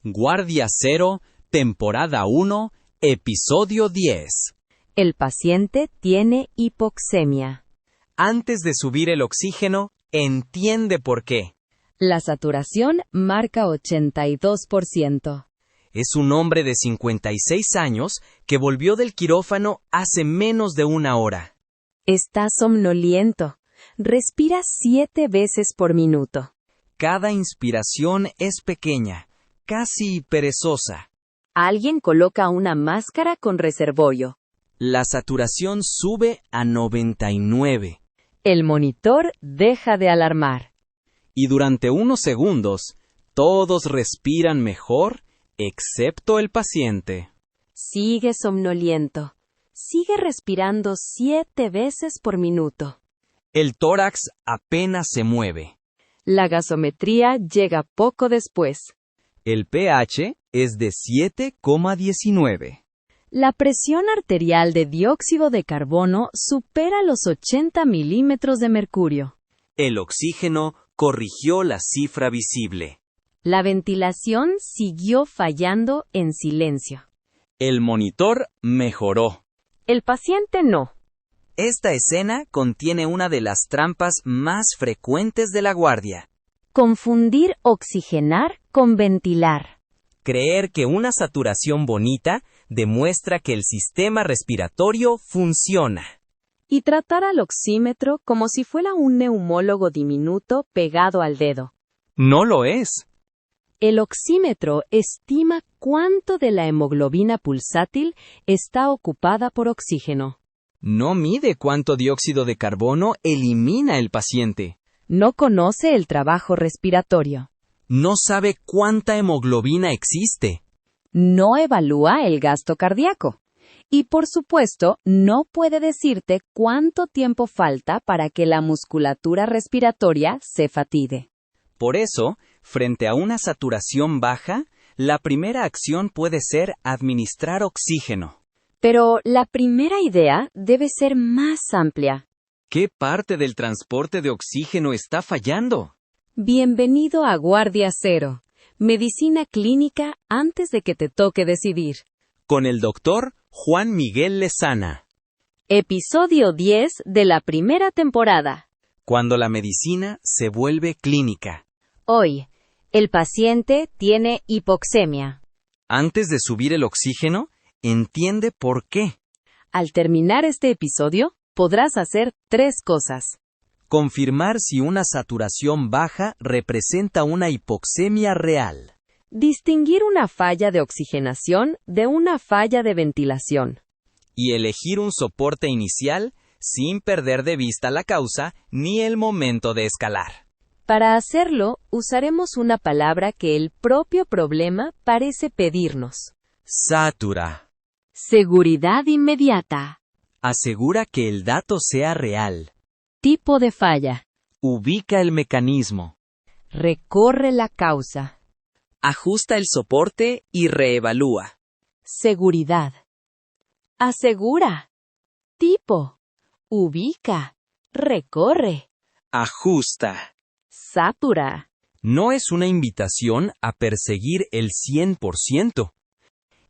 Guardia Cero, temporada 1, episodio 10. El paciente tiene hipoxemia. Antes de subir el oxígeno, entiende por qué. La saturación marca 82%. Es un hombre de 56 años que volvió del quirófano hace menos de una hora. Está somnoliento. Respira 7 veces por minuto. Cada inspiración es pequeña, casi perezosa. Alguien coloca una máscara con reservorio. La saturación sube a 99. El monitor deja de alarmar. Y durante unos segundos, todos respiran mejor, excepto el paciente. Sigue somnoliento. Sigue respirando 7 veces por minuto. El tórax apenas se mueve. La gasometría llega poco después. El pH es de 7,19. La presión arterial de dióxido de carbono supera los 80 milímetros de mercurio. El oxígeno corrigió la cifra visible. La ventilación siguió fallando en silencio. El monitor mejoró. El paciente no. Esta escena contiene una de las trampas más frecuentes de la guardia. Confundir oxigenar con ventilar. Creer que una saturación bonita demuestra que el sistema respiratorio funciona. Y tratar al oxímetro como si fuera un neumólogo diminuto pegado al dedo. No lo es. El oxímetro estima cuánto de la hemoglobina pulsátil está ocupada por oxígeno. No mide cuánto dióxido de carbono elimina el paciente. No conoce el trabajo respiratorio. No sabe cuánta hemoglobina existe. No evalúa el gasto cardíaco. Y por supuesto, no puede decirte cuánto tiempo falta para que la musculatura respiratoria se fatigue. Por eso, frente a una saturación baja, la primera acción puede ser administrar oxígeno. Pero la primera idea debe ser más amplia. ¿Qué parte del transporte de oxígeno está fallando? Bienvenido a Guardia Cero, medicina clínica antes de que te toque decidir. Con el doctor Juan Miguel Lezana. Episodio 10 de la primera temporada. Cuando la medicina se vuelve clínica. Hoy, el paciente tiene hipoxemia. Antes de subir el oxígeno, entiende por qué. Al terminar este episodio, podrás hacer 3 cosas. Confirmar si una saturación baja representa una hipoxemia real. Distinguir una falla de oxigenación de una falla de ventilación. Y elegir un soporte inicial sin perder de vista la causa ni el momento de escalar. Para hacerlo, usaremos una palabra que el propio problema parece pedirnos. Satura. Seguridad inmediata. Asegura que el dato sea real. Tipo de falla. Ubica el mecanismo. Recorre la causa. Ajusta el soporte y reevalúa. Seguridad. Asegura. Tipo. Ubica. Recorre. Ajusta. Satura. No es una invitación a perseguir el 100%.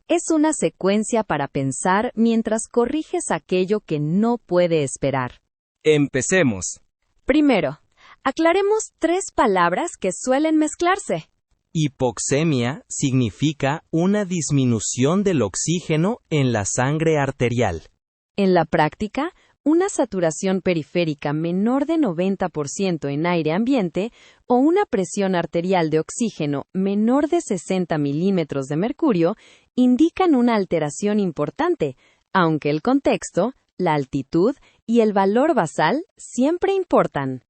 Es una secuencia para pensar mientras corriges aquello que no puede esperar. Empecemos. Primero, aclaremos 3 palabras que suelen mezclarse. Hipoxemia significa una disminución del oxígeno en la sangre arterial. En la práctica, una saturación periférica menor de 90% en aire ambiente o una presión arterial de oxígeno menor de 60 milímetros de mercurio indican una alteración importante, aunque el contexto, la altitud y el valor basal siempre importan.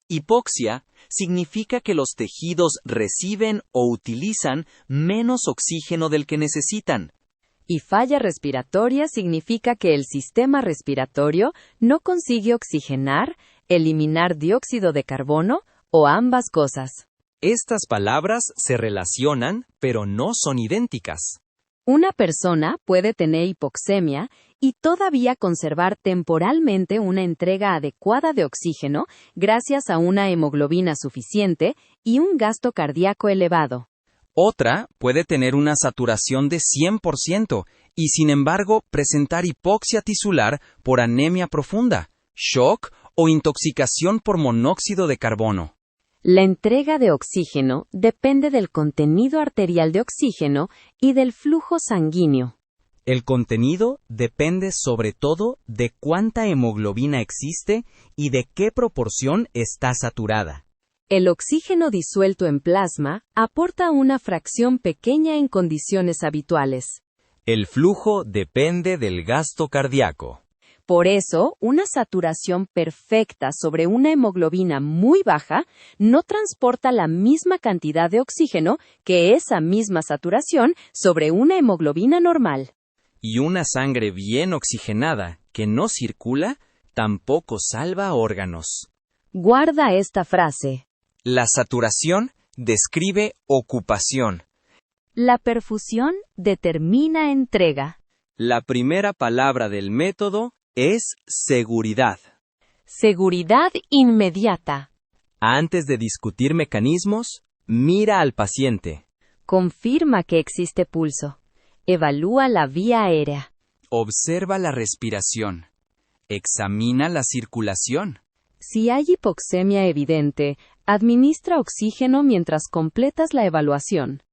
Hipoxia significa que los tejidos reciben o utilizan menos oxígeno del que necesitan. Y falla respiratoria significa que el sistema respiratorio no consigue oxigenar, eliminar dióxido de carbono o ambas cosas. Estas palabras se relacionan, pero no son idénticas. Una persona puede tener hipoxemia y todavía conservar temporalmente una entrega adecuada de oxígeno gracias a una hemoglobina suficiente y un gasto cardíaco elevado. Otra puede tener una saturación de 100% y sin embargo presentar hipoxia tisular por anemia profunda, shock o intoxicación por monóxido de carbono. La entrega de oxígeno depende del contenido arterial de oxígeno y del flujo sanguíneo. El contenido depende sobre todo de cuánta hemoglobina existe y de qué proporción está saturada. El oxígeno disuelto en plasma aporta una fracción pequeña en condiciones habituales. El flujo depende del gasto cardíaco. Por eso, una saturación perfecta sobre una hemoglobina muy baja no transporta la misma cantidad de oxígeno que esa misma saturación sobre una hemoglobina normal. Y una sangre bien oxigenada que no circula tampoco salva órganos. Guarda esta frase. La saturación describe ocupación. La perfusión determina entrega. La primera palabra del método es seguridad. Seguridad inmediata. Antes de discutir mecanismos, mira al paciente. Confirma que existe pulso. Evalúa la vía aérea. Observa la respiración. Examina la circulación. Si hay hipoxemia evidente, administra oxígeno mientras completas la evaluación.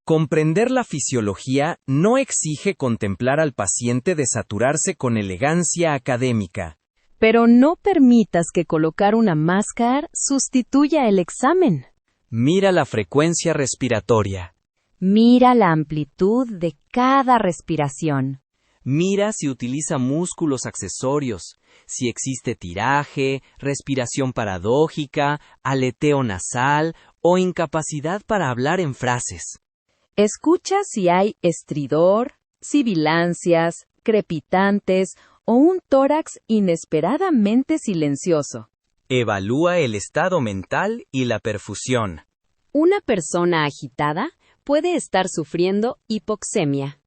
Comprender la fisiología no exige contemplar al paciente desaturarse con elegancia académica. Pero no permitas que colocar una máscara sustituya el examen. Mira la frecuencia respiratoria. Mira la amplitud de cada respiración. Mira si utiliza músculos accesorios, si existe tiraje, respiración paradójica, aleteo nasal o incapacidad para hablar en frases. Escucha si hay estridor, sibilancias, crepitantes o un tórax inesperadamente silencioso. Evalúa el estado mental y la perfusión. Una persona agitada puede estar sufriendo hipoxemia.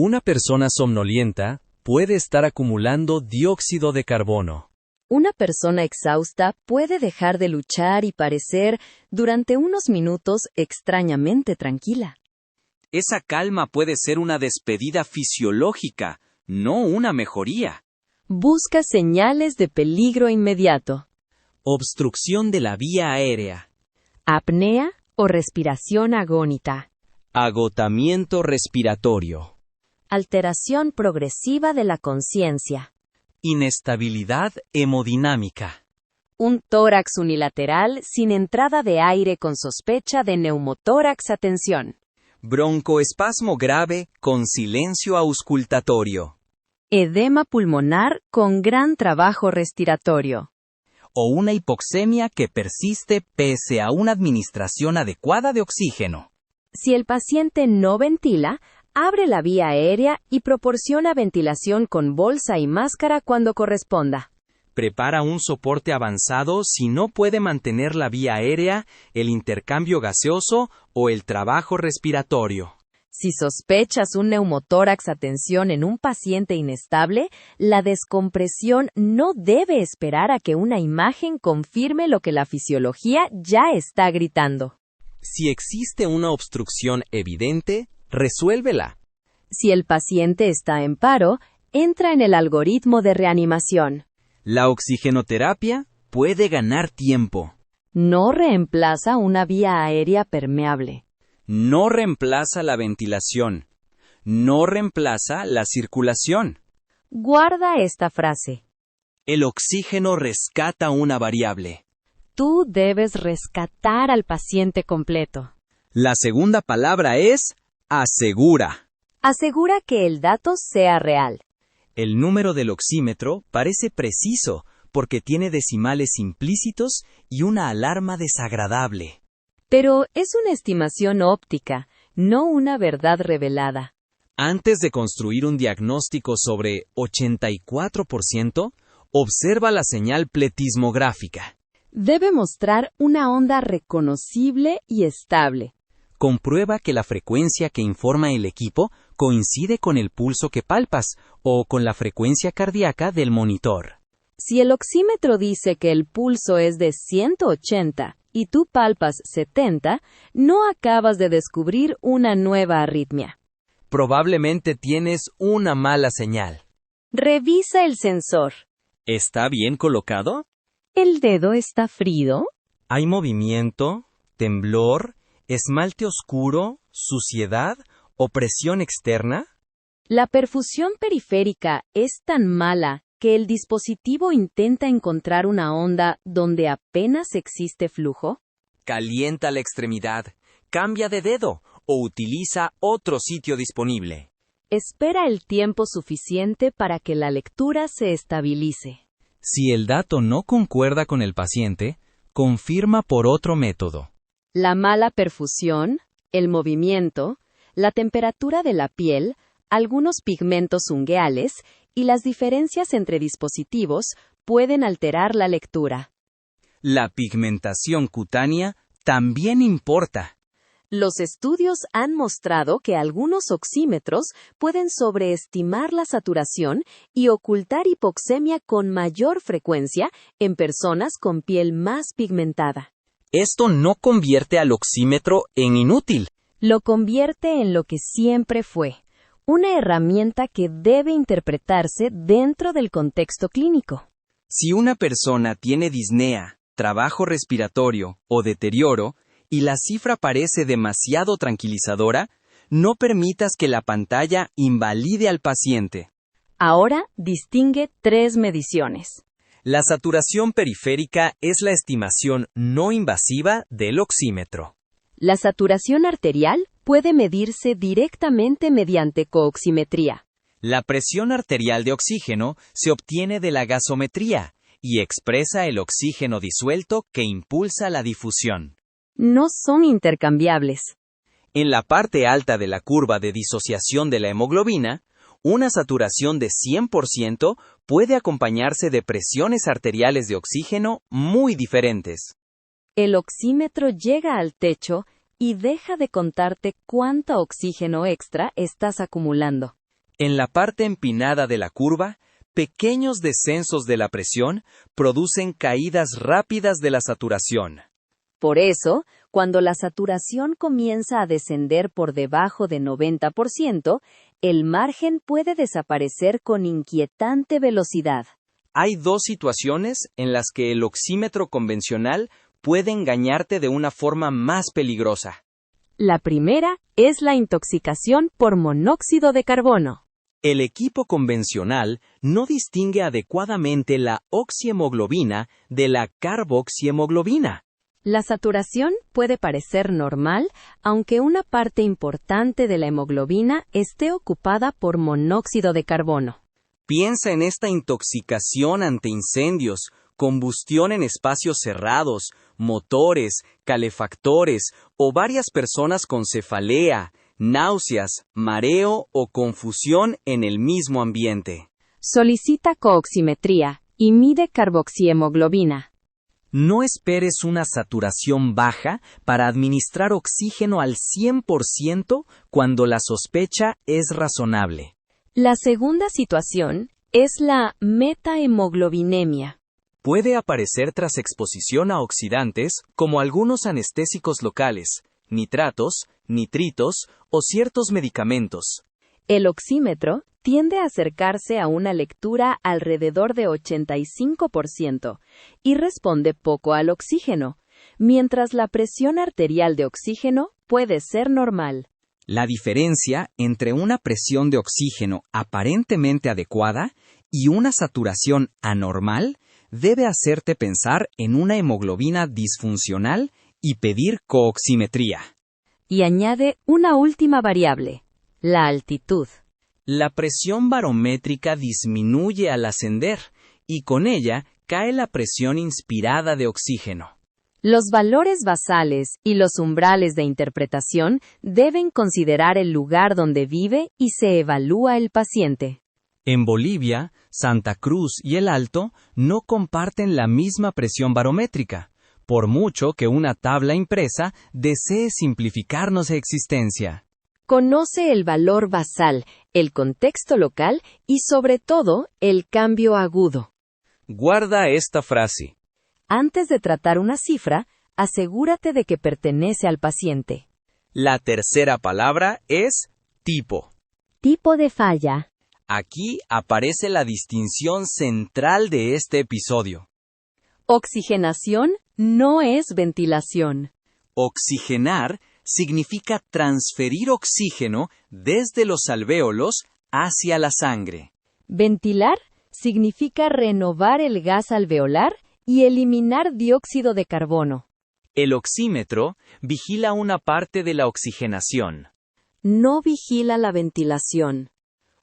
Una persona somnolienta puede estar acumulando dióxido de carbono. Una persona exhausta puede dejar de luchar y parecer, durante unos minutos, extrañamente tranquila. Esa calma puede ser una despedida fisiológica, no una mejoría. Busca señales de peligro inmediato. Obstrucción de la vía aérea. Apnea o respiración agónica. Agotamiento respiratorio. Alteración progresiva de la conciencia. Inestabilidad hemodinámica. Un tórax unilateral sin entrada de aire con sospecha de neumotórax. Atención. Broncoespasmo grave con silencio auscultatorio. Edema pulmonar con gran trabajo respiratorio. O una hipoxemia que persiste pese a una administración adecuada de oxígeno. Si el paciente no ventila, abre la vía aérea y proporciona ventilación con bolsa y máscara cuando corresponda. Prepara un soporte avanzado si no puede mantener la vía aérea, el intercambio gaseoso o el trabajo respiratorio. Si sospechas un neumotórax, atención en un paciente inestable, la descompresión no debe esperar a que una imagen confirme lo que la fisiología ya está gritando. Si existe una obstrucción evidente, resuélvela. Si el paciente está en paro, entra en el algoritmo de reanimación. La oxigenoterapia puede ganar tiempo. No reemplaza una vía aérea permeable. No reemplaza la ventilación. No reemplaza la circulación. Guarda esta frase. El oxígeno rescata una variable. Tú debes rescatar al paciente completo. La segunda palabra es asegura. Asegura que el dato sea real. El número del oxímetro parece preciso porque tiene decimales implícitos y una alarma desagradable. Pero es una estimación óptica, no una verdad revelada. Antes de construir un diagnóstico sobre 84%, observa la señal pletismográfica. Debe mostrar una onda reconocible y estable. Comprueba que la frecuencia que informa el equipo coincide con el pulso que palpas o con la frecuencia cardíaca del monitor. Si el oxímetro dice que el pulso es de 180 y tú palpas 70, no acabas de descubrir una nueva arritmia. Probablemente tienes una mala señal. Revisa el sensor. ¿Está bien colocado? ¿El dedo está frío? ¿Hay movimiento, temblor, esmalte oscuro, suciedad o presión externa? La perfusión periférica es tan mala que el dispositivo intenta encontrar una onda donde apenas existe flujo. Calienta la extremidad, cambia de dedo o utiliza otro sitio disponible. Espera el tiempo suficiente para que la lectura se estabilice. Si el dato no concuerda con el paciente, confirma por otro método. La mala perfusión, el movimiento, la temperatura de la piel, algunos pigmentos ungueales y las diferencias entre dispositivos pueden alterar la lectura. La pigmentación cutánea también importa. Los estudios han mostrado que algunos oxímetros pueden sobreestimar la saturación y ocultar hipoxemia con mayor frecuencia en personas con piel más pigmentada. Esto no convierte al oxímetro en inútil. Lo convierte en lo que siempre fue, una herramienta que debe interpretarse dentro del contexto clínico. Si una persona tiene disnea, trabajo respiratorio o deterioro, y la cifra parece demasiado tranquilizadora, no permitas que la pantalla invalide al paciente. Ahora distingue 3 mediciones. La saturación periférica es la estimación no invasiva del oxímetro. La saturación arterial puede medirse directamente mediante cooximetría. La presión arterial de oxígeno se obtiene de la gasometría y expresa el oxígeno disuelto que impulsa la difusión. No son intercambiables. En la parte alta de la curva de disociación de la hemoglobina, una saturación de 100% puede acompañarse de presiones arteriales de oxígeno muy diferentes. El oxímetro llega al techo y deja de contarte cuánto oxígeno extra estás acumulando. En la parte empinada de la curva, pequeños descensos de la presión producen caídas rápidas de la saturación. Por eso, cuando la saturación comienza a descender por debajo de 90%, el margen puede desaparecer con inquietante velocidad. Hay 2 situaciones en las que el oxímetro convencional puede engañarte de una forma más peligrosa. La primera es la intoxicación por monóxido de carbono. El equipo convencional no distingue adecuadamente la oxihemoglobina de la carboxihemoglobina. La saturación puede parecer normal, aunque una parte importante de la hemoglobina esté ocupada por monóxido de carbono. Piensa en esta intoxicación ante incendios, combustión en espacios cerrados, motores, calefactores o varias personas con cefalea, náuseas, mareo o confusión en el mismo ambiente. Solicita cooximetría y mide carboxihemoglobina. No esperes una saturación baja para administrar oxígeno al 100% cuando la sospecha es razonable. La segunda situación es la metahemoglobinemia. Puede aparecer tras exposición a oxidantes como algunos anestésicos locales, nitratos, nitritos o ciertos medicamentos. El oxímetro tiende a acercarse a una lectura alrededor de 85% y responde poco al oxígeno, mientras la presión arterial de oxígeno puede ser normal. La diferencia entre una presión de oxígeno aparentemente adecuada y una saturación anormal debe hacerte pensar en una hemoglobina disfuncional y pedir cooximetría. Y añade una última variable, la altitud. La presión barométrica disminuye al ascender y con ella cae la presión inspirada de oxígeno. Los valores basales y los umbrales de interpretación deben considerar el lugar donde vive y se evalúa el paciente. En Bolivia, Santa Cruz y El Alto no comparten la misma presión barométrica, por mucho que una tabla impresa desee simplificarnos la existencia. Conoce el valor basal, el contexto local y, sobre todo, el cambio agudo. Guarda esta frase. Antes de tratar una cifra, Asegúrate de que pertenece al paciente. La tercera palabra es tipo. Tipo de falla. Aquí aparece la distinción central de este episodio. Oxigenación no es ventilación. Oxigenar significa transferir oxígeno desde los alvéolos hacia la sangre. Ventilar significa renovar el gas alveolar y eliminar dióxido de carbono. El oxímetro vigila una parte de la oxigenación. No vigila la ventilación.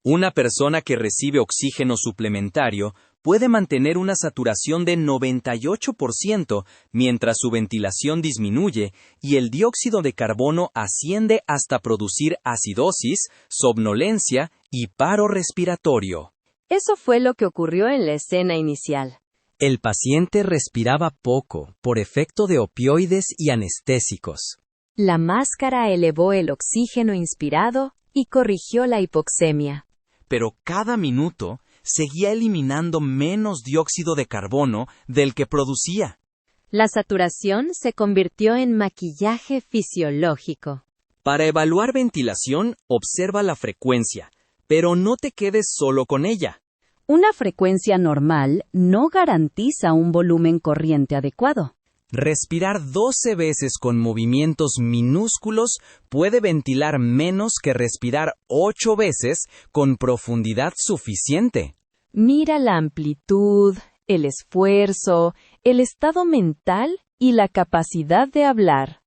Una persona que recibe oxígeno suplementario puede mantener una saturación de 98% mientras su ventilación disminuye y el dióxido de carbono asciende hasta producir acidosis, somnolencia y paro respiratorio. Eso fue lo que ocurrió en la escena inicial. El paciente respiraba poco por efecto de opioides y anestésicos. La máscara elevó el oxígeno inspirado y corrigió la hipoxemia. Pero cada minuto seguía eliminando menos dióxido de carbono del que producía. La saturación se convirtió en maquillaje fisiológico. Para evaluar ventilación, observa la frecuencia, pero no te quedes solo con ella. Una frecuencia normal no garantiza un volumen corriente adecuado. Respirar 12 veces con movimientos minúsculos puede ventilar menos que respirar 8 veces con profundidad suficiente. Mira la amplitud, el esfuerzo, el estado mental y la capacidad de hablar.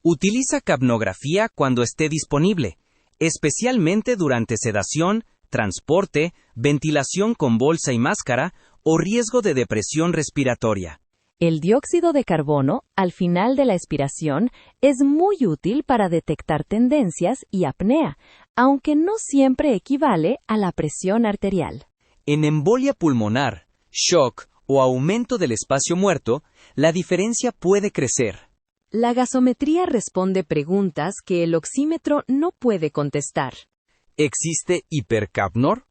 Utiliza capnografía cuando esté disponible, especialmente durante sedación, transporte, ventilación con bolsa y máscara o riesgo de depresión respiratoria. El dióxido de carbono, al final de la expiración, es muy útil para detectar tendencias y apnea, aunque no siempre equivale a la presión arterial. En embolia pulmonar, shock o aumento del espacio muerto, la diferencia puede crecer. La gasometría responde preguntas que el oxímetro no puede contestar. ¿Existe hipercapnor?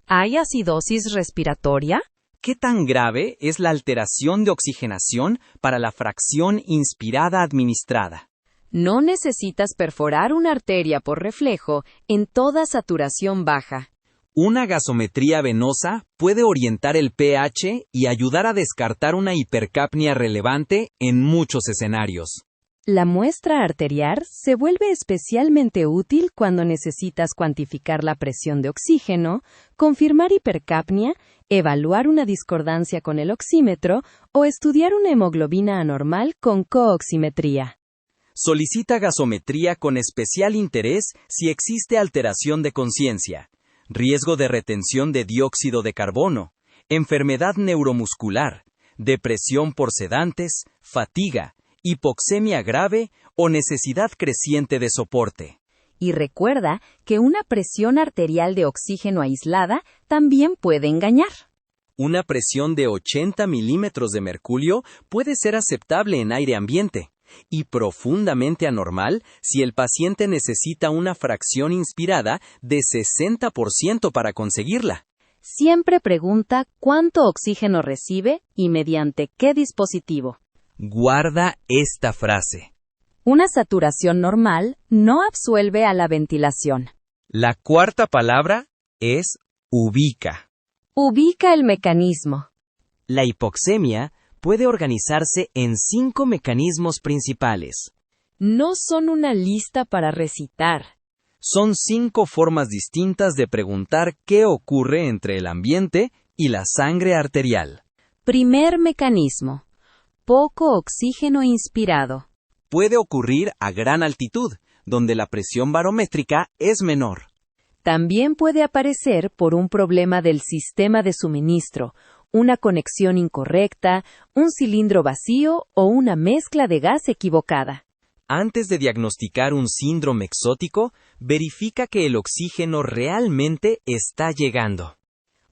¿Hay acidosis respiratoria? ¿Qué tan grave es la alteración de oxigenación para la fracción inspirada administrada? No necesitas perforar una arteria por reflejo en toda saturación baja. Una gasometría venosa puede orientar el pH y ayudar a descartar una hipercapnia relevante en muchos escenarios. La muestra arterial se vuelve especialmente útil cuando necesitas cuantificar la presión de oxígeno, confirmar hipercapnia, evaluar una discordancia con el oxímetro o estudiar una hemoglobina anormal con cooximetría. Solicita gasometría con especial interés si existe alteración de conciencia, riesgo de retención de dióxido de carbono, enfermedad neuromuscular, depresión por sedantes, fatiga, hipoxemia grave o necesidad creciente de soporte. Y recuerda que una presión arterial de oxígeno aislada también puede engañar. Una presión de 80 milímetros de mercurio puede ser aceptable en aire ambiente y profundamente anormal si el paciente necesita una fracción inspirada de 60% para conseguirla. Siempre pregunta cuánto oxígeno recibe y mediante qué dispositivo. Guarda esta frase. Una saturación normal no absuelve a la ventilación. La cuarta palabra es ubica. Ubica el mecanismo. La hipoxemia puede organizarse en 5 mecanismos principales. No son una lista para recitar. Son 5 formas distintas de preguntar qué ocurre entre el ambiente y la sangre arterial. Primer mecanismo. Poco oxígeno inspirado. Puede ocurrir a gran altitud, donde la presión barométrica es menor. También puede aparecer por un problema del sistema de suministro, una conexión incorrecta, un cilindro vacío o una mezcla de gas equivocada. Antes de diagnosticar un síndrome exótico, verifica que el oxígeno realmente está llegando.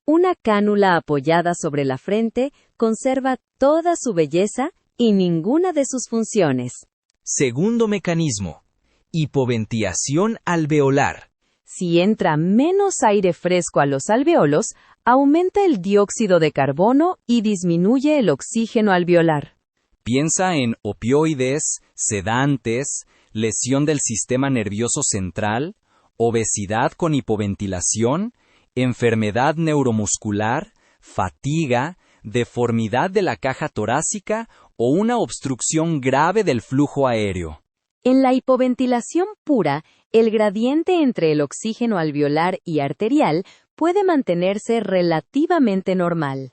Una cánula apoyada sobre la frente conserva toda su belleza y ninguna de sus funciones. Segundo mecanismo. Hipoventilación alveolar. Si entra menos aire fresco a los alvéolos, aumenta el dióxido de carbono y disminuye el oxígeno alveolar. Piensa en opioides, sedantes, lesión del sistema nervioso central, obesidad con hipoventilación, enfermedad neuromuscular, fatiga, deformidad de la caja torácica o una obstrucción grave del flujo aéreo. En la hipoventilación pura, el gradiente entre el oxígeno alveolar y arterial puede mantenerse relativamente normal.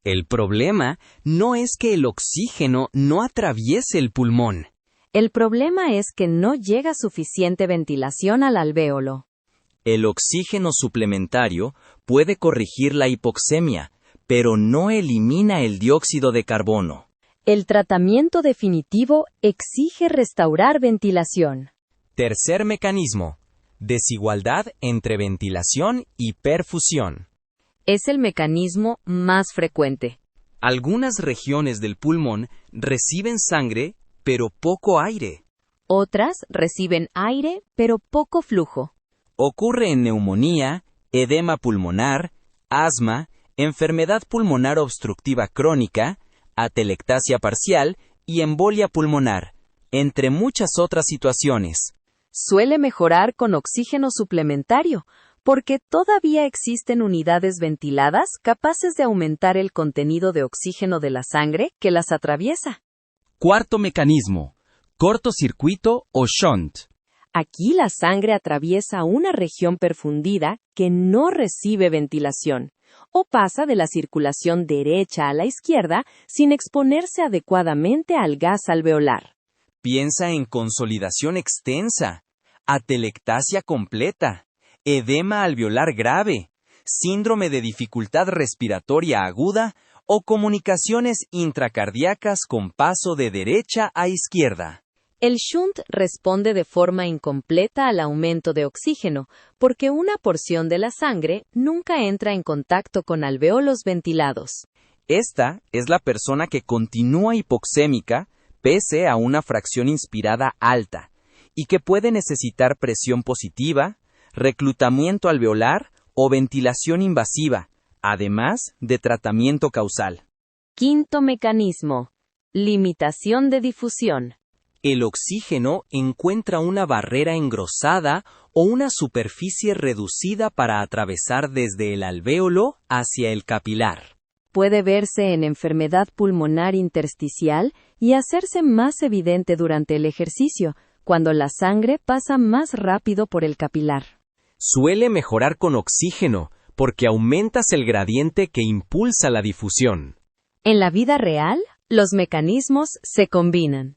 El problema no es que el oxígeno no atraviese el pulmón. El problema es que no llega suficiente ventilación al alvéolo. El oxígeno suplementario puede corregir la hipoxemia, pero no elimina el dióxido de carbono. El tratamiento definitivo exige restaurar ventilación. Tercer mecanismo: desigualdad entre ventilación y perfusión. Es el mecanismo más frecuente. Algunas regiones del pulmón reciben sangre, pero poco aire. Otras reciben aire, pero poco flujo. Ocurre en neumonía, edema pulmonar, asma, enfermedad pulmonar obstructiva crónica, atelectasia parcial y embolia pulmonar, entre muchas otras situaciones. Suele mejorar con oxígeno suplementario, porque todavía existen unidades ventiladas capaces de aumentar el contenido de oxígeno de la sangre que las atraviesa. Cuarto mecanismo: cortocircuito o shunt. Aquí la sangre atraviesa una región perfundida que no recibe ventilación, o pasa de la circulación derecha a la izquierda sin exponerse adecuadamente al gas alveolar. Piensa en consolidación extensa, atelectasia completa, edema alveolar grave, síndrome de dificultad respiratoria aguda o comunicaciones intracardíacas con paso de derecha a izquierda. El shunt responde de forma incompleta al aumento de oxígeno, porque una porción de la sangre nunca entra en contacto con alvéolos ventilados. Esta es la persona que continúa hipoxémica pese a una fracción inspirada alta y que puede necesitar presión positiva, reclutamiento alveolar o ventilación invasiva, además de tratamiento causal. Quinto mecanismo: limitación de difusión. El oxígeno encuentra una barrera engrosada o una superficie reducida para atravesar desde el alvéolo hacia el capilar. Puede verse en enfermedad pulmonar intersticial y hacerse más evidente durante el ejercicio, cuando la sangre pasa más rápido por el capilar. Suele mejorar con oxígeno, porque aumentas el gradiente que impulsa la difusión. En la vida real, los mecanismos se combinan.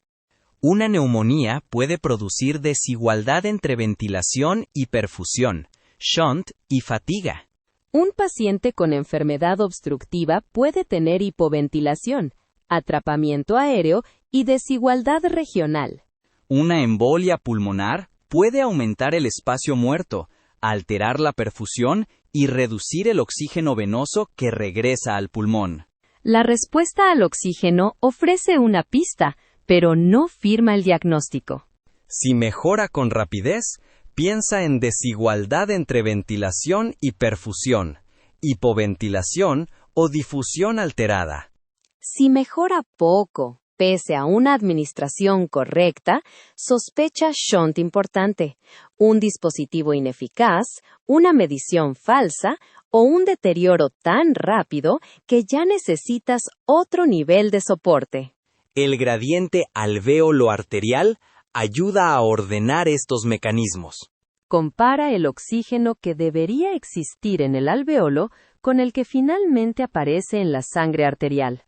Una neumonía puede producir desigualdad entre ventilación y perfusión, shunt y fatiga. Un paciente con enfermedad obstructiva puede tener hipoventilación, atrapamiento aéreo y desigualdad regional. Una embolia pulmonar puede aumentar el espacio muerto, alterar la perfusión y reducir el oxígeno venoso que regresa al pulmón. La respuesta al oxígeno ofrece una pista, pero no firma el diagnóstico. Si mejora con rapidez, piensa en desigualdad entre ventilación y perfusión, hipoventilación o difusión alterada. Si mejora poco, pese a una administración correcta, sospecha shunt importante, un dispositivo ineficaz, una medición falsa o un deterioro tan rápido que ya necesitas otro nivel de soporte. El gradiente alvéolo-arterial ayuda a ordenar estos mecanismos. Compara el oxígeno que debería existir en el alvéolo con el que finalmente aparece en la sangre arterial.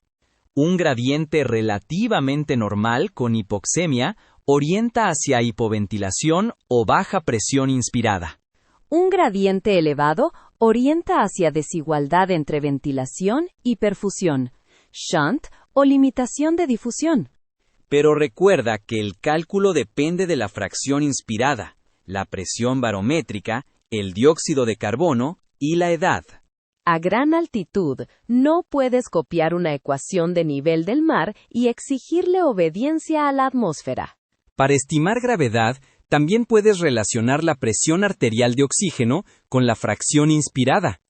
Un gradiente relativamente normal con hipoxemia orienta hacia hipoventilación o baja presión inspirada. Un gradiente elevado orienta hacia desigualdad entre ventilación y perfusión, shunt o limitación de difusión. Pero recuerda que el cálculo depende de la fracción inspirada, la presión barométrica, el dióxido de carbono y la edad. A gran altitud, no puedes copiar una ecuación de nivel del mar y exigirle obediencia a la atmósfera. Para estimar gravedad, también puedes relacionar la presión arterial de oxígeno con la fracción inspirada.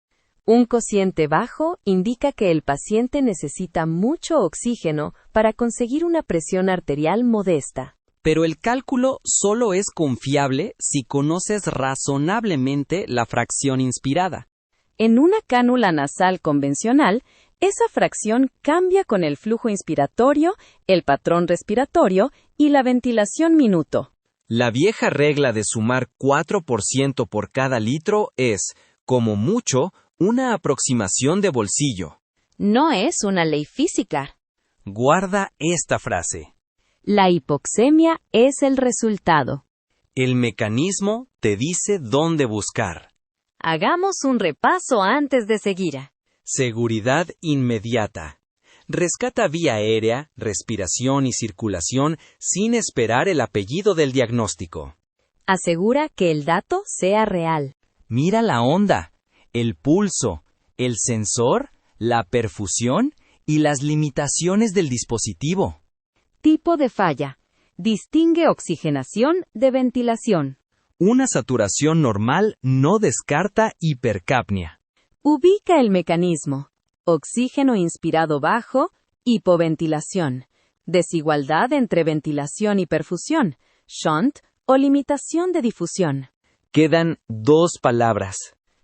Un cociente bajo indica que el paciente necesita mucho oxígeno para conseguir una presión arterial modesta. Pero el cálculo solo es confiable si conoces razonablemente la fracción inspirada. En una cánula nasal convencional, esa fracción cambia con el flujo inspiratorio, el patrón respiratorio y la ventilación minuto. La vieja regla de sumar 4% por cada litro es, como mucho, una aproximación de bolsillo. No es una ley física. Guarda esta frase. La hipoxemia es el resultado. El mecanismo te dice dónde buscar. Hagamos un repaso antes de seguir. Seguridad inmediata. Rescata vía aérea, respiración y circulación sin esperar el apellido del diagnóstico. Asegura que el dato sea real. Mira la onda, el pulso, el sensor, la perfusión y las limitaciones del dispositivo. Tipo de falla. Distingue oxigenación de ventilación. Una saturación normal no descarta hipercapnia. Ubica el mecanismo. Oxígeno inspirado bajo, hipoventilación. Desigualdad entre ventilación y perfusión, shunt o limitación de difusión. Quedan 2 palabras.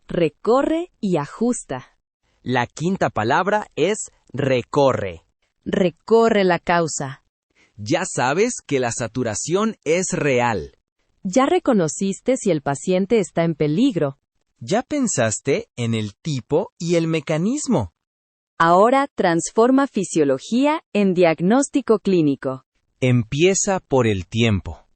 Recorre y ajusta. La quinta palabra es recorre. Recorre la causa. Ya sabes que la saturación es real. Ya reconociste si el paciente está en peligro. Ya pensaste en el tipo y el mecanismo. Ahora transforma fisiología en diagnóstico clínico. Empieza por el tiempo.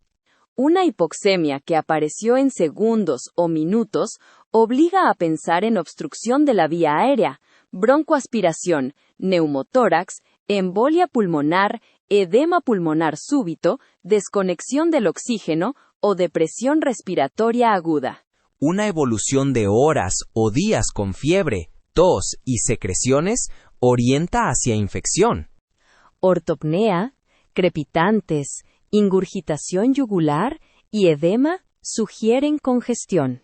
Una hipoxemia que apareció en segundos o minutos obliga a pensar en obstrucción de la vía aérea, broncoaspiración, neumotórax, embolia pulmonar, edema pulmonar súbito, desconexión del oxígeno o depresión respiratoria aguda. Una evolución de horas o días con fiebre, tos y secreciones orienta hacia infección. Ortopnea, crepitantes, ingurgitación yugular y edema sugieren congestión.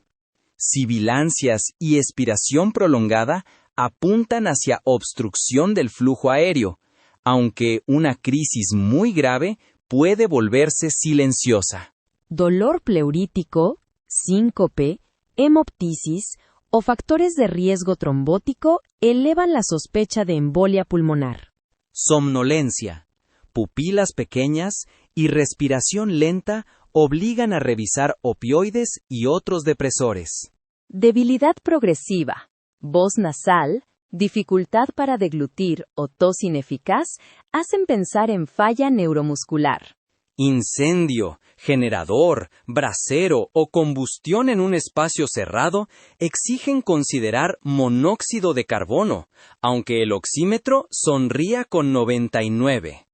Sibilancias y expiración prolongada apuntan hacia obstrucción del flujo aéreo, aunque una crisis muy grave puede volverse silenciosa. Dolor pleurítico, síncope, hemoptisis o factores de riesgo trombótico elevan la sospecha de embolia pulmonar. Somnolencia, pupilas pequeñas y respiración lenta obligan a revisar opioides y otros depresores. Debilidad progresiva, voz nasal, dificultad para deglutir o tos ineficaz hacen pensar en falla neuromuscular. Incendio, generador, brasero o combustión en un espacio cerrado exigen considerar monóxido de carbono, aunque el oxímetro sonría con 99.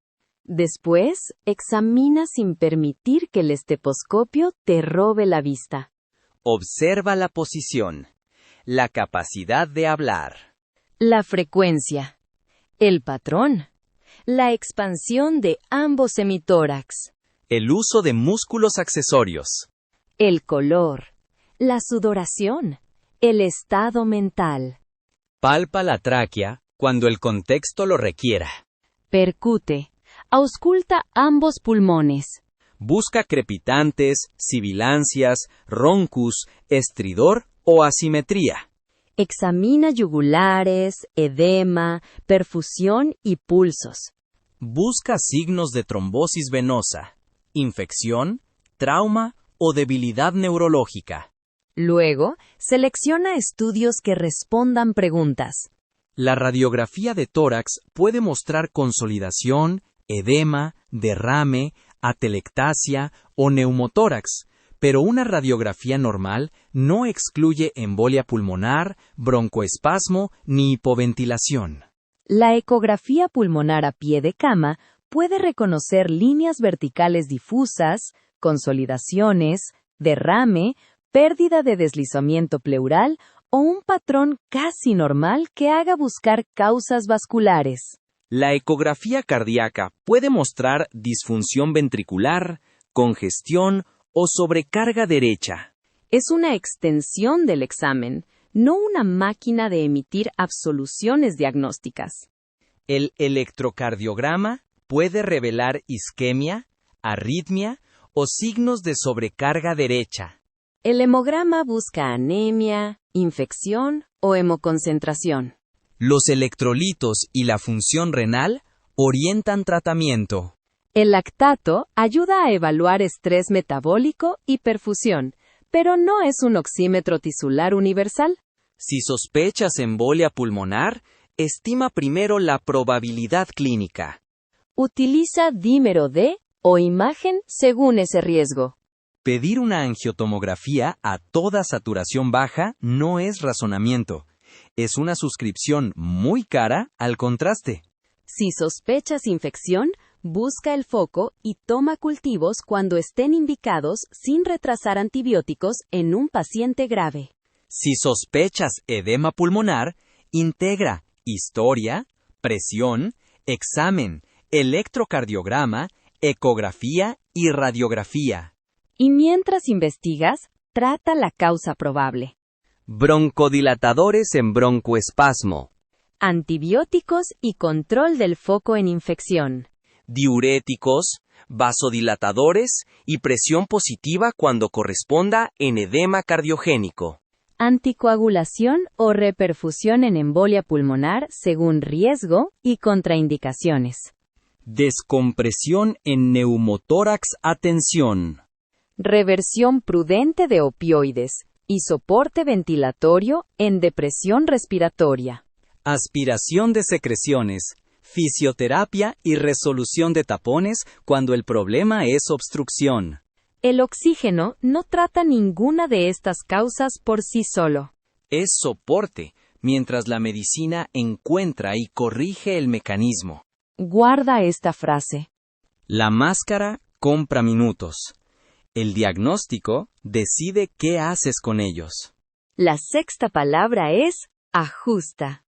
Después, examina sin permitir que el estetoscopio te robe la vista. Observa la posición, la capacidad de hablar, La frecuencia, el patrón, la expansión de ambos hemitórax, el uso de músculos accesorios, el color, la sudoración, el estado mental. palpa la tráquea cuando el contexto lo requiera. Percute, ausculta ambos pulmones. Busca crepitantes, sibilancias, roncus, estridor o asimetría. Examina yugulares, edema, perfusión y pulsos. Busca signos de trombosis venosa, infección, trauma o debilidad neurológica. Luego, selecciona estudios que respondan preguntas. La radiografía de tórax puede mostrar consolidación, edema, derrame, atelectasia o neumotórax, pero una radiografía normal no excluye embolia pulmonar, broncoespasmo ni hipoventilación. La ecografía pulmonar a pie de cama puede reconocer líneas verticales difusas, consolidaciones, derrame, pérdida de deslizamiento pleural o un patrón casi normal que haga buscar causas vasculares. La ecografía cardíaca puede mostrar disfunción ventricular, congestión o sobrecarga derecha. Es una extensión del examen, no una máquina de emitir absoluciones diagnósticas. El electrocardiograma puede revelar isquemia, arritmia o signos de sobrecarga derecha. El hemograma busca anemia, infección o hemoconcentración. Los electrolitos y la función renal orientan tratamiento. El lactato ayuda a evaluar estrés metabólico y perfusión, pero no es un oxímetro tisular universal. Si sospechas embolia pulmonar, estima primero la probabilidad clínica. Utiliza dímero D o imagen según ese riesgo. Pedir una angiotomografía a toda saturación baja no es razonamiento. Es una suscripción muy cara al contraste. Si sospechas infección, busca el foco y toma cultivos cuando estén indicados sin retrasar antibióticos en un paciente grave. Si sospechas edema pulmonar, integra historia, presión, examen, electrocardiograma, ecografía y radiografía. Y mientras investigas, trata la causa probable. Broncodilatadores en broncoespasmo. Antibióticos y control del foco en infección. Diuréticos, vasodilatadores y presión positiva cuando corresponda en edema cardiogénico. Anticoagulación o reperfusión en embolia pulmonar según riesgo y contraindicaciones. Descompresión en neumotórax a tensión. Reversión prudente de opioides y soporte ventilatorio en depresión respiratoria. Aspiración de secreciones, fisioterapia y resolución de tapones cuando el problema es obstrucción. El oxígeno no trata ninguna de estas causas por sí solo. Es soporte, mientras la medicina encuentra y corrige el mecanismo. Guarda esta frase. La máscara compra minutos. El diagnóstico decide qué haces con ellos. La sexta palabra es ajusta.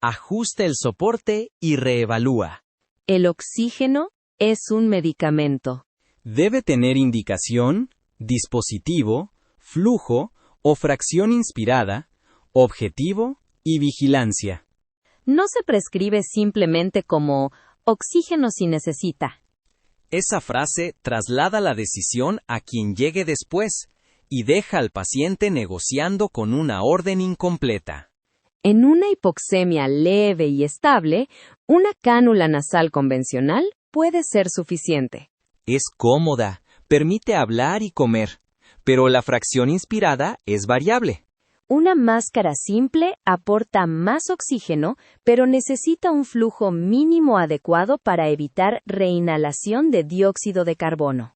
Ajusta el soporte y reevalúa. El oxígeno es un medicamento. Debe tener indicación, dispositivo, flujo o fracción inspirada, objetivo y vigilancia. No se prescribe simplemente como oxígeno si necesita. Esa frase traslada la decisión a quien llegue después y deja al paciente negociando con una orden incompleta. En una hipoxemia leve y estable, una cánula nasal convencional puede ser suficiente. Es cómoda, permite hablar y comer, pero la fracción inspirada es variable. Una máscara simple aporta más oxígeno, pero necesita un flujo mínimo adecuado para evitar reinhalación de dióxido de carbono.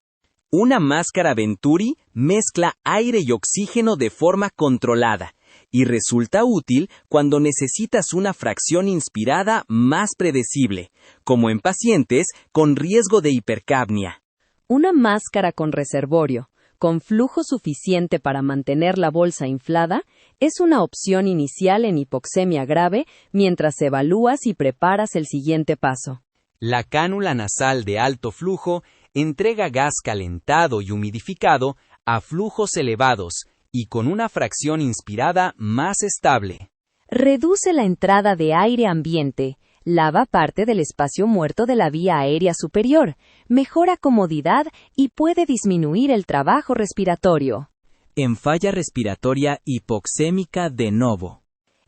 Una máscara Venturi mezcla aire y oxígeno de forma controlada y resulta útil cuando necesitas una fracción inspirada más predecible, como en pacientes con riesgo de hipercapnia. Una máscara con reservorio, con flujo suficiente para mantener la bolsa inflada, es una opción inicial en hipoxemia grave mientras evalúas y preparas el siguiente paso. La cánula nasal de alto flujo entrega gas calentado y humidificado a flujos elevados y con una fracción inspirada más estable. Reduce la entrada de aire ambiente, lava parte del espacio muerto de la vía aérea superior, mejora comodidad y puede disminuir el trabajo respiratorio. En falla respiratoria hipoxémica de novo.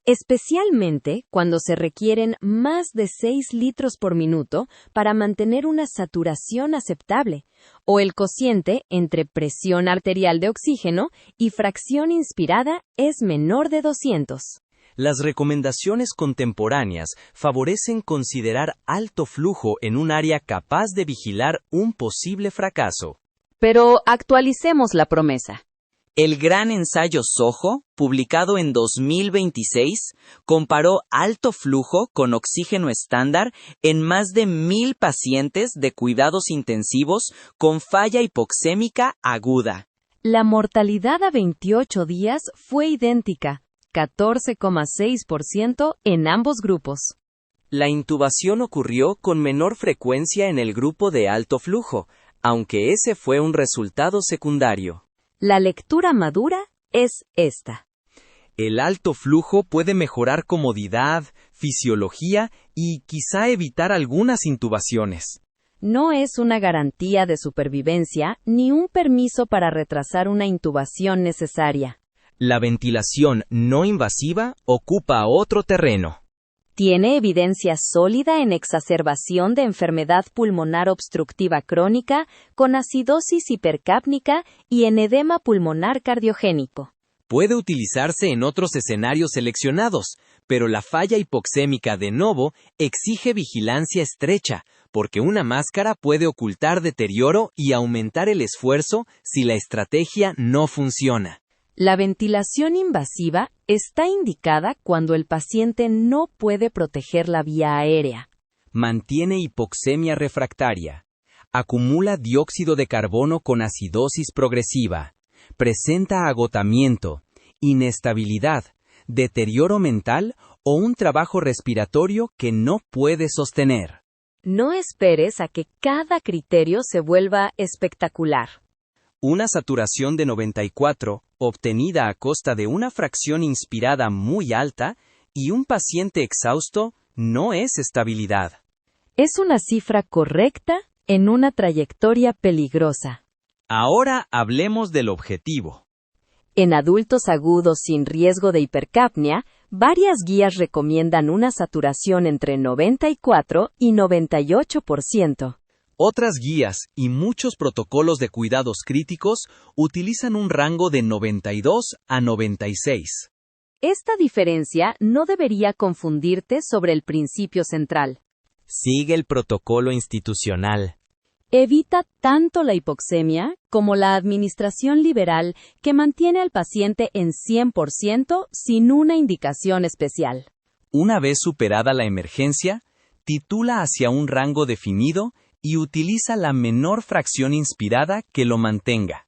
Especialmente cuando se requieren más de 6 litros por minuto para mantener una saturación aceptable, o el cociente entre presión arterial de oxígeno y fracción inspirada es menor de 200. Las recomendaciones contemporáneas favorecen considerar alto flujo en un área capaz de vigilar un posible fracaso. Pero actualicemos la promesa. El gran ensayo SOHO, publicado en 2026, comparó alto flujo con oxígeno estándar en más de 1,000 pacientes de cuidados intensivos con falla hipoxémica aguda. La mortalidad a 28 días fue idéntica, 14,6% en ambos grupos. La intubación ocurrió con menor frecuencia en el grupo de alto flujo, aunque ese fue un resultado secundario. La lectura madura es esta. El alto flujo puede mejorar comodidad, fisiología y quizá evitar algunas intubaciones. No es una garantía de supervivencia ni un permiso para retrasar una intubación necesaria. La ventilación no invasiva ocupa otro terreno. Tiene evidencia sólida en exacerbación de enfermedad pulmonar obstructiva crónica con acidosis hipercápnica y en edema pulmonar cardiogénico. Puede utilizarse en otros escenarios seleccionados, pero la falla hipoxémica de novo exige vigilancia estrecha, porque una máscara puede ocultar deterioro y aumentar el esfuerzo si la estrategia no funciona. La ventilación invasiva está indicada cuando el paciente no puede proteger la vía aérea. Mantiene hipoxemia refractaria. Acumula dióxido de carbono con acidosis progresiva. Presenta agotamiento, inestabilidad, deterioro mental o un trabajo respiratorio que no puede sostener. No esperes a que cada criterio se vuelva espectacular. Una saturación de 94, obtenida a costa de una fracción inspirada muy alta, y un paciente exhausto, no es estabilidad. Es una cifra correcta en una trayectoria peligrosa. Ahora hablemos del objetivo. En adultos agudos sin riesgo de hipercapnia, varias guías recomiendan una saturación entre 94 y 98%. Otras guías y muchos protocolos de cuidados críticos utilizan un rango de 92 a 96. Esta diferencia no debería confundirte sobre el principio central. Sigue el protocolo institucional. Evita tanto la hipoxemia como la administración liberal que mantiene al paciente en 100% sin una indicación especial. Una vez superada la emergencia, titula hacia un rango definido y utiliza la menor fracción inspirada que lo mantenga.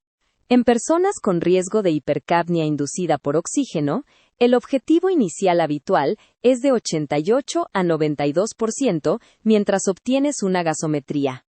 En personas con riesgo de hipercapnia inducida por oxígeno, el objetivo inicial habitual es de 88 a 92% mientras obtienes una gasometría.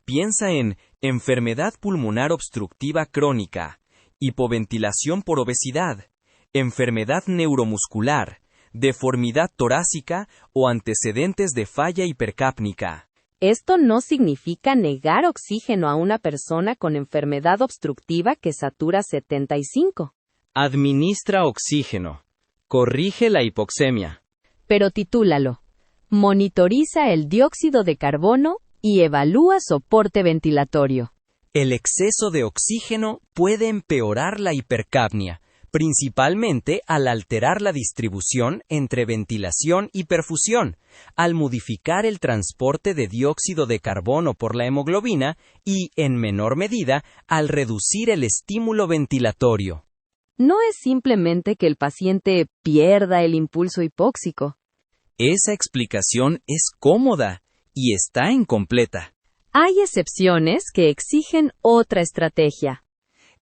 Piensa en enfermedad pulmonar obstructiva crónica, hipoventilación por obesidad, enfermedad neuromuscular, deformidad torácica o antecedentes de falla hipercápnica. Esto no significa negar oxígeno a una persona con enfermedad obstructiva que satura 75. Administra oxígeno. Corrige la hipoxemia. Pero titúlalo. Monitoriza el dióxido de carbono y evalúa soporte ventilatorio. El exceso de oxígeno puede empeorar la hipercapnia, principalmente al alterar la distribución entre ventilación y perfusión, al modificar el transporte de dióxido de carbono por la hemoglobina y, en menor medida, al reducir el estímulo ventilatorio. No es simplemente que el paciente pierda el impulso hipóxico. Esa explicación es cómoda y está incompleta. Hay excepciones que exigen otra estrategia.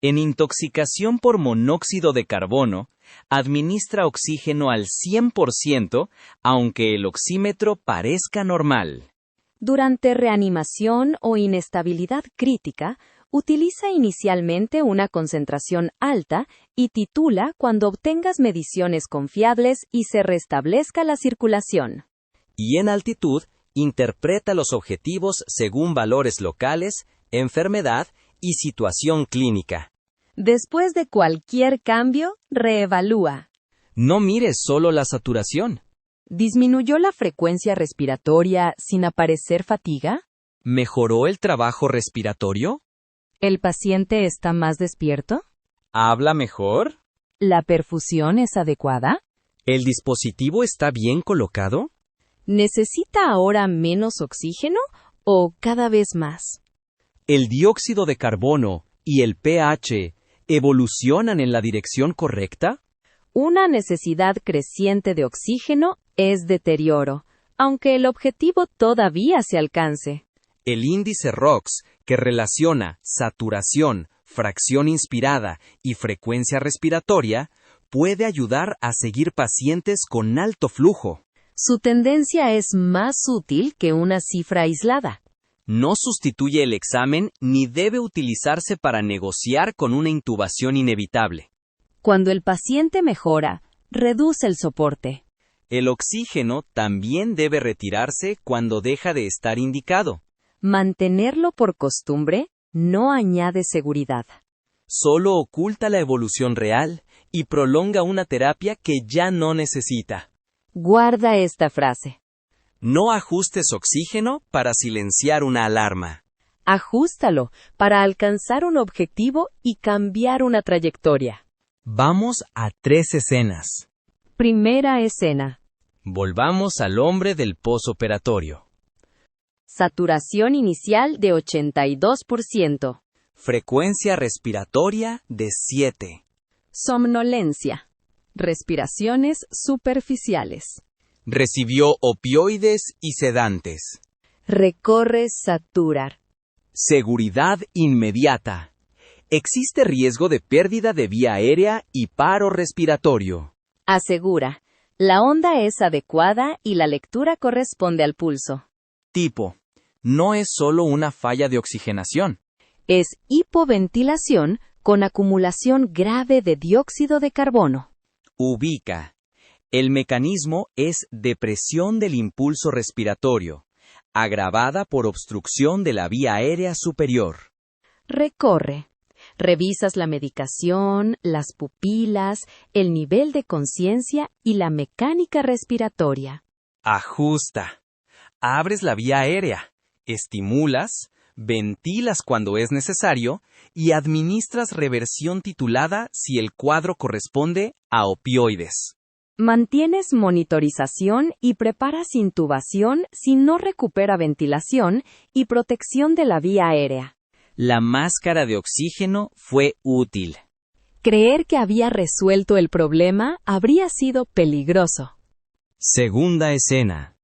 En intoxicación por monóxido de carbono, administra oxígeno al 100%, aunque el oxímetro parezca normal. Durante reanimación o inestabilidad crítica, utiliza inicialmente una concentración alta y titula cuando obtengas mediciones confiables y se restablezca la circulación. Y en altitud, interpreta los objetivos según valores locales, enfermedad y situación clínica. Después de cualquier cambio, reevalúa. No mires solo la saturación. ¿Disminuyó la frecuencia respiratoria sin aparecer fatiga? ¿Mejoró el trabajo respiratorio? ¿El paciente está más despierto? ¿Habla mejor? ¿La perfusión es adecuada? ¿El dispositivo está bien colocado? ¿Necesita ahora menos oxígeno o cada vez más? ¿El dióxido de carbono y el pH evolucionan en la dirección correcta? Una necesidad creciente de oxígeno es deterioro, aunque el objetivo todavía se alcance. El índice ROX, que relaciona saturación, fracción inspirada y frecuencia respiratoria, puede ayudar a seguir pacientes con alto flujo. Su tendencia es más útil que una cifra aislada. No sustituye el examen ni debe utilizarse para negociar con una intubación inevitable. Cuando el paciente mejora, Reduce el soporte. El oxígeno también debe retirarse cuando deja de estar indicado. Mantenerlo por costumbre no añade seguridad. Solo oculta la evolución real y prolonga una terapia que ya no necesita. Guarda esta frase. No ajustes oxígeno para silenciar una alarma. Ajústalo para alcanzar un objetivo y cambiar una trayectoria. Vamos a 3 escenas. Primera escena. Volvamos al hombre del posoperatorio. Saturación inicial de 82%. Frecuencia respiratoria de 7. Somnolencia. Respiraciones superficiales. Recibió opioides y sedantes. Recorre saturar. Seguridad inmediata. Existe riesgo de pérdida de vía aérea y paro respiratorio. Asegura. La onda es adecuada y la lectura corresponde al pulso. Tipo. No es solo una falla de oxigenación. Es hipoventilación con acumulación grave de dióxido de carbono. Ubica. El mecanismo es depresión del impulso respiratorio, agravada por obstrucción de la vía aérea superior. Recorre. Revisas la medicación, las pupilas, el nivel de conciencia y la mecánica respiratoria. Ajusta. Abres la vía aérea, estimulas, ventilas cuando es necesario y administras reversión titulada si el cuadro corresponde a opioides. Mantienes monitorización y preparas intubación si no recupera ventilación y protección de la vía aérea. La máscara de oxígeno fue útil. Creer que había resuelto el problema habría sido peligroso. Segunda escena.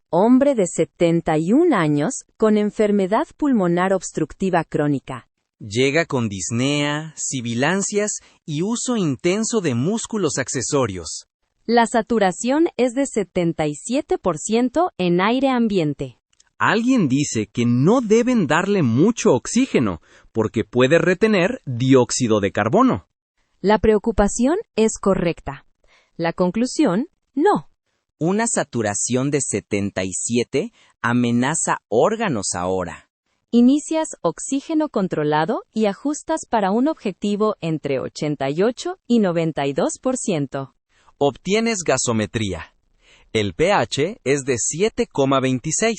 Hombre de 71 años con enfermedad pulmonar obstructiva crónica. Llega con disnea, sibilancias y uso intenso de músculos accesorios. La saturación es de 77% en aire ambiente. Alguien dice que no deben darle mucho oxígeno porque puede retener dióxido de carbono. La preocupación es correcta. La conclusión, no. Una saturación de 77 amenaza órganos ahora. Inicias oxígeno controlado y ajustas para un objetivo entre 88 y 92%. Obtienes gasometría. El pH es de 7,26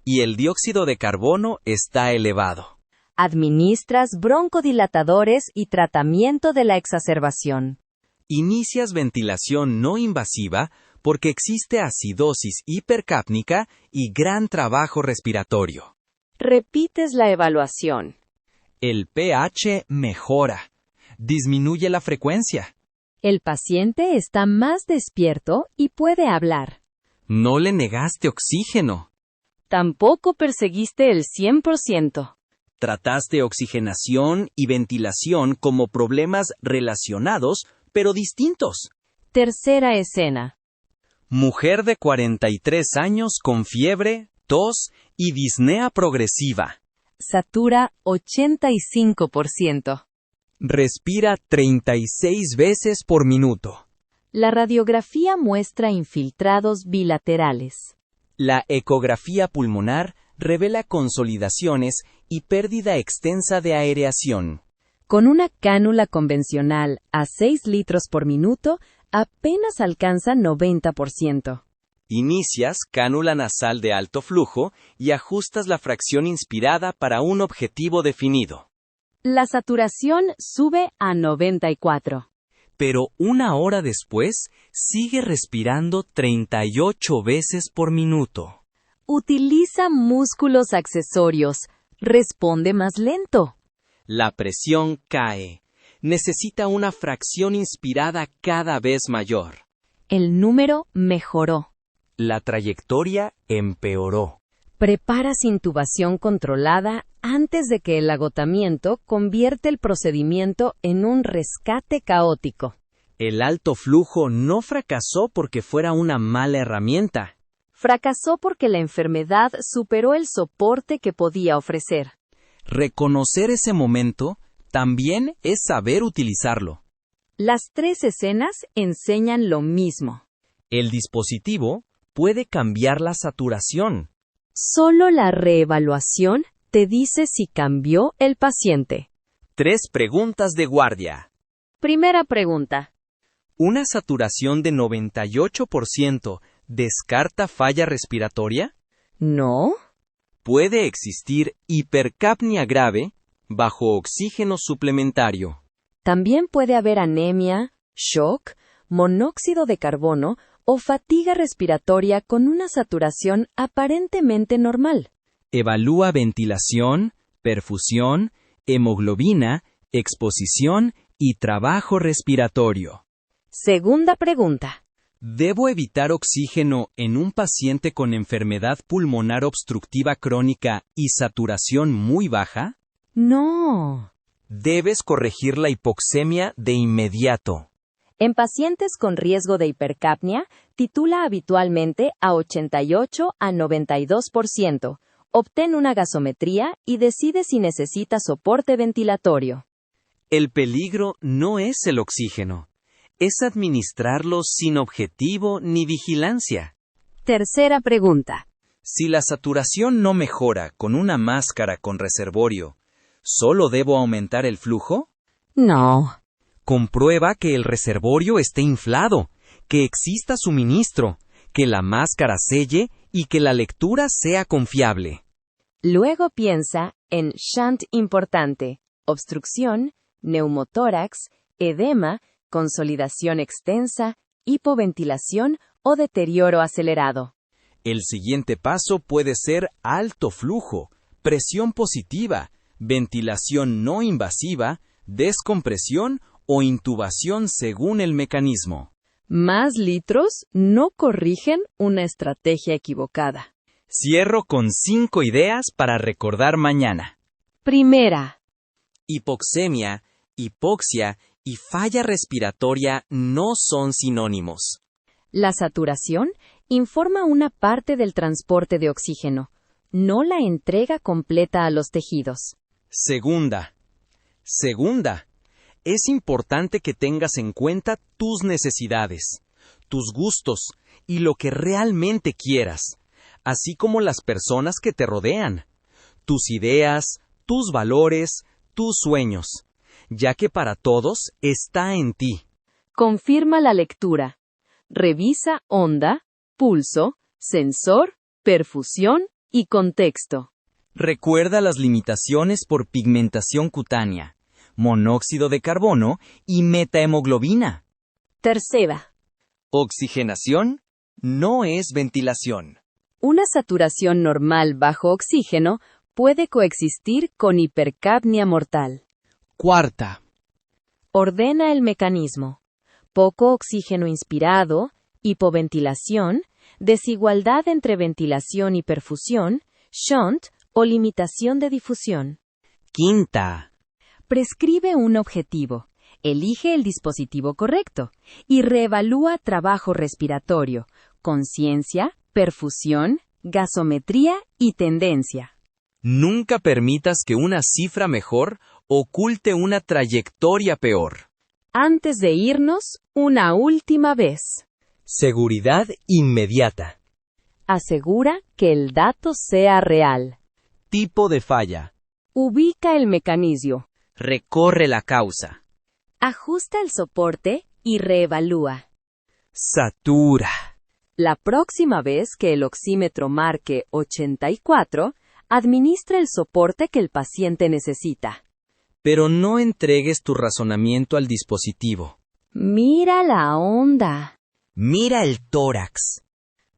y el dióxido de carbono está elevado. Administras broncodilatadores y tratamiento de la exacerbación. Inicias ventilación no invasiva porque existe acidosis hipercápnica y gran trabajo respiratorio. Repites la evaluación. El pH mejora. Disminuye la frecuencia. El paciente está más despierto y puede hablar. No le negaste oxígeno. Tampoco perseguiste el 100%. Trataste oxigenación y ventilación como problemas relacionados, pero distintos. Tercera escena. Mujer de 43 años con fiebre, tos y disnea progresiva. Satura 85%. Respira 36 veces por minuto. La radiografía muestra infiltrados bilaterales. La ecografía pulmonar revela consolidaciones y pérdida extensa de aireación. Con una cánula convencional a 6 litros por minuto, apenas alcanza 90%. Inicias cánula nasal de alto flujo y ajustas la fracción inspirada para un objetivo definido. La saturación sube a 94. Pero una hora después, sigue respirando 38 veces por minuto. Utiliza músculos accesorios. Responde más lento. La presión cae. Necesita una fracción inspirada cada vez mayor. El número mejoró. La trayectoria empeoró. Preparas intubación controlada antes de que el agotamiento convierta el procedimiento en un rescate caótico. El alto flujo no fracasó porque fuera una mala herramienta. Fracasó porque la enfermedad superó el soporte que podía ofrecer. Reconocer ese momento también es saber utilizarlo. Las tres escenas enseñan lo mismo. El dispositivo puede cambiar la saturación. Solo la reevaluación te dice si cambió el paciente. 3 preguntas de guardia. Primera pregunta. ¿Una saturación de 98% descarta falla respiratoria? No. ¿Puede existir hipercapnia grave bajo oxígeno suplementario? También puede haber anemia, shock, monóxido de carbono o fatiga respiratoria con una saturación aparentemente normal. Evalúa ventilación, perfusión, hemoglobina, exposición y trabajo respiratorio. Segunda pregunta. ¿Debo evitar oxígeno en un paciente con enfermedad pulmonar obstructiva crónica y saturación muy baja? No. Debes corregir la hipoxemia de inmediato. En pacientes con riesgo de hipercapnia, titula habitualmente a 88 a 92%. Obtén una gasometría y decide si necesita soporte ventilatorio. El peligro no es el oxígeno, es administrarlo sin objetivo ni vigilancia. Tercera pregunta. Si la saturación no mejora con una máscara con reservorio, ¿solo debo aumentar el flujo? No. Comprueba que el reservorio esté inflado, que exista suministro, que la máscara selle y que la lectura sea confiable. Luego piensa en shunt importante, obstrucción, neumotórax, edema, consolidación extensa, hipoventilación o deterioro acelerado. El siguiente paso puede ser alto flujo, presión positiva, ventilación no invasiva, descompresión o intubación según el mecanismo. Más litros no corrigen una estrategia equivocada. Cierro con 5 ideas para recordar mañana. Primera. Hipoxemia, hipoxia y falla respiratoria no son sinónimos. La saturación informa una parte del transporte de oxígeno, no la entrega completa a los tejidos. Segunda. Es importante que tengas en cuenta tus necesidades, tus gustos y lo que realmente quieras, así como las personas que te rodean, tus ideas, tus valores, tus sueños, ya que para todos está en ti. Confirma la lectura. Revisa onda, pulso, sensor, perfusión y contexto. Recuerda las limitaciones por pigmentación cutánea, monóxido de carbono y metahemoglobina. Tercera. Oxigenación no es ventilación. Una saturación normal bajo oxígeno puede coexistir con hipercapnia mortal. Cuarta. Ordena el mecanismo. Poco oxígeno inspirado, hipoventilación, desigualdad entre ventilación y perfusión, shunt o limitación de difusión. Quinta. Prescribe un objetivo. Elige el dispositivo correcto y reevalúa trabajo respiratorio, conciencia, perfusión, gasometría y tendencia. Nunca permitas que una cifra mejor oculte una trayectoria peor. Antes de irnos, una última vez. Seguridad inmediata. Asegura que el dato sea real. Tipo de falla. Ubica el mecanismo. Recorre la causa. Ajusta el soporte y reevalúa. Satura. La próxima vez que el oxímetro marque 84, administra el soporte que el paciente necesita. Pero no entregues tu razonamiento al dispositivo. Mira la onda. Mira el tórax.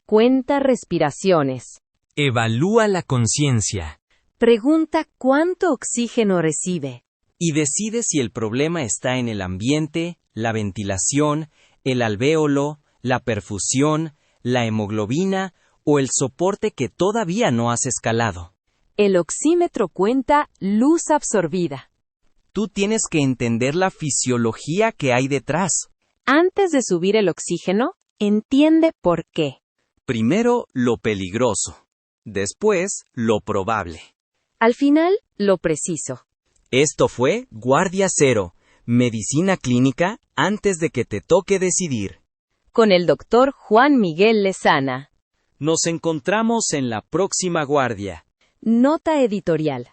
Cuenta respiraciones. Evalúa la conciencia. Pregunta cuánto oxígeno recibe. Y decide si el problema está en el ambiente, la ventilación, el alvéolo, la perfusión, la hemoglobina o el soporte que todavía no has escalado. El oxímetro cuenta luz absorbida. Tú tienes que entender la fisiología que hay detrás. Antes de subir el oxígeno, entiende por qué. Primero, lo peligroso. Después, lo probable. Al final, lo preciso. Esto fue Guardia Cero, Medicina clínica antes de que te toque decidir. Con el doctor Juan Miguel Lezana. Nos encontramos en la próxima guardia. Nota editorial.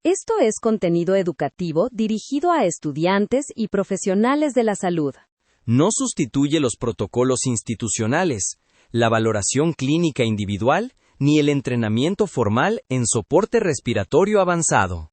Esto es contenido educativo dirigido a estudiantes y profesionales de la salud. No sustituye los protocolos institucionales, la valoración clínica individual, ni el entrenamiento formal en soporte respiratorio avanzado.